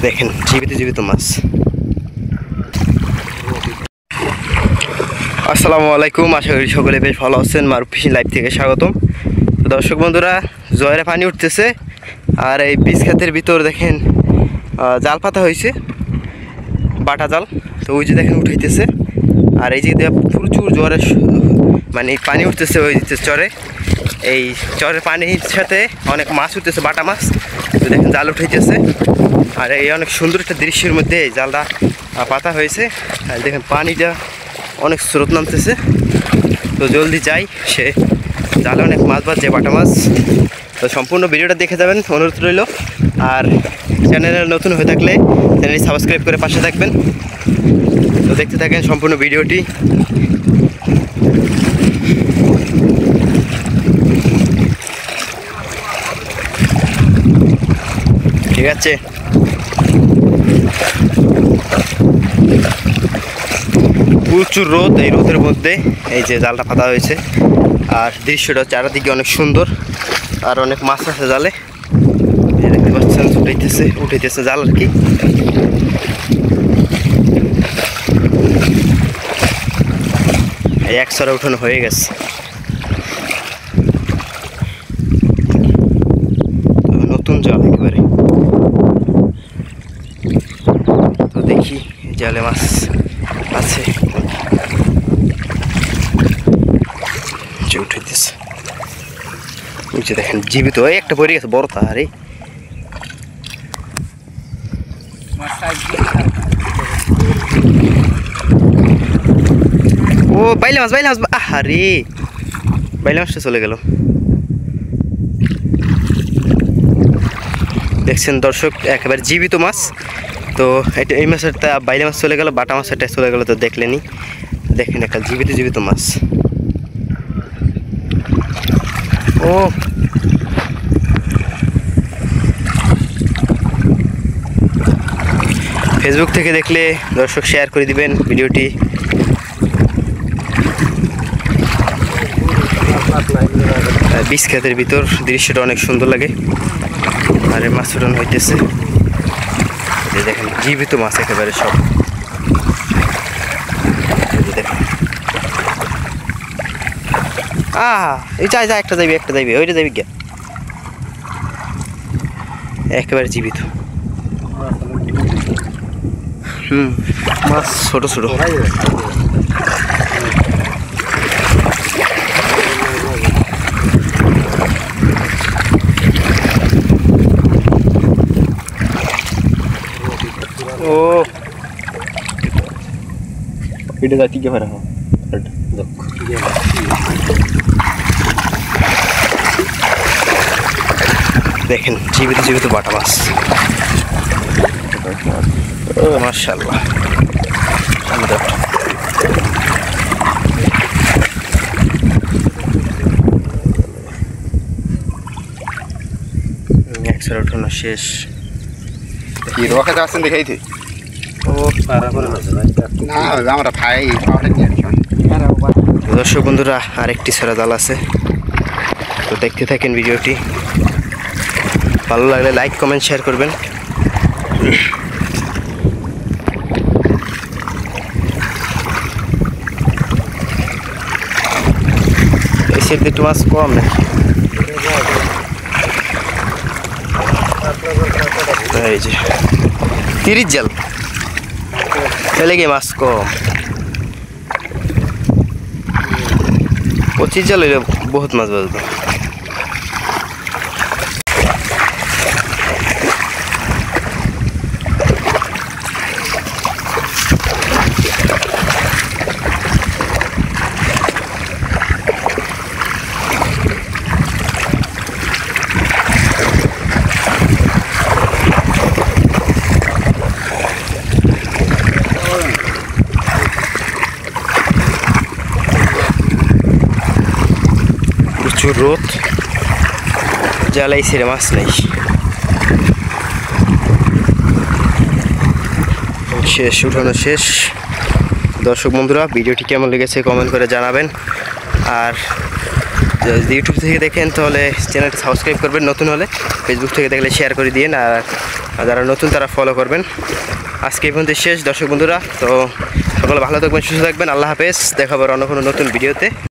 দেখেন জীবিত জীবিত মাছ। আসসালামু আলাইকুম, আশা করি সকলে বেশ ভালো আছেন। মারুফ ফিশিং লাইভ থেকে স্বাগতম। তো দর্শক বন্ধুরা, জয়রে পানি উঠতেছে আর এই বীজ খাতের ভিতর দেখেন জাল পাতা হয়েছে, বাটা জাল। তো ওই যে দেখেন উঠাইতেছে, আর এই যে প্রচুর জোরে মানে পানি উঠতেছে ওই চরে। এই চরের পানির সাথে অনেক মাছ উঠতেছে, বাটা মাছ। তো দেখেন জাল উঠাইতেছে, আর এই অনেক সুন্দর একটা দৃশ্যের মধ্যে এই জালটা পাতা হয়েছে। আর দেখেন পানিটা অনেক স্রোত নামতেছে। তো জলদি যাই, সে জালে অনেক মাছ বাজছে, বাটা মাছ। তো সম্পূর্ণ ভিডিওটা দেখে যাবেন, অনুরোধ রইল। আর চ্যানেলে নতুন হয়ে থাকলে চ্যানেলটি সাবস্ক্রাইব করে পাশে থাকবেন। তো দেখতে থাকেন সম্পূর্ণ ভিডিওটি। ঠিক আছে, প্রচুর রোদ। এই রোদের মধ্যে এই যে জালটা পাতা হয়েছে, আর দৃশ্যটা চারিদিকে অনেক সুন্দর, আর অনেক মাছ আছে জালে। দেখতে পাচ্ছেন উঠাইতেছে জাল আর কি। এই একশোরা উঠানো হয়ে গেছে। নতুন জাল একেবারে। তো দেখি জালে মাছ আছে, উঠাইতেছে। দেখেন জীবিত একটা পড়ে গেছে, বড় তাহারে। ও বাইলে মাছ, আহারে বাইলে মাছটা চলে গেল। দেখছেন দর্শক, একেবারে জীবিত মাছ। তো এটা এই মাছেরটা বাইলে মাছ চলে গেল, বাটা মাছেরটা চলে গেল। তো দেখলেনি, দেখেন একটা জীবিত মাছ। ও ফেসবুক থেকে দেখলে দর্শক শেয়ার করে দিবেন ভিডিওটি। বীজ ক্ষেতের ভিতর দৃশ্যটা অনেক সুন্দর লাগে, আর মাছ উঠানো হইতেছে। দেখেন জীবিত মাছ একেবারে সব। দেখেন এই যা একটা যাইবে ওইটা যাবি গিয়া, একেবারে জীবিত। মাছ ছোট ছোট। ও এটা জাতি কে পারা দেখেন জীবিত বাটা মাছ। ও মাশাআল্লাহ, একসাথে উঠানো শেষ। কি রোখাতে আসছেন দেখাইতে? ও আমরা ভাই দর্শক বন্ধুরা, আরেকটি সেরা জাল আছে। তো দেখতে থাকেন ভিডিওটি, ভালো লাগলে লাইক কমেন্ট শেয়ার করবেন। এই সেট একটু মাছ কম নাকি? এই যে 30 জাল এলে গিয়ে মাছ কম। 25 জাল হইলে বহুত মাছ বাজবে। প্রচুর রোদ, জালাই ছেড়ে মাছ নেই। শেষ, উঠানো শেষ। দর্শক বন্ধুরা, ভিডিওটি কেমন লেগেছে কমেন্ট করে জানাবেন। আর যদি ইউটিউব থেকে দেখেন তাহলে চ্যানেলটি সাবস্ক্রাইব করবেন, নতুন হলে ফেসবুক থেকে দেখলে শেয়ার করে দিন। আর আর যারা নতুন তারা ফলো করবেন। আজকে এই পর্যন্ত শেষ দর্শক বন্ধুরা। তো সকলে ভালো থাকবেন, সুস্থ থাকবেন, আল্লাহ হাফেজ। দেখা হবে অন্য কোনো নতুন ভিডিওতে।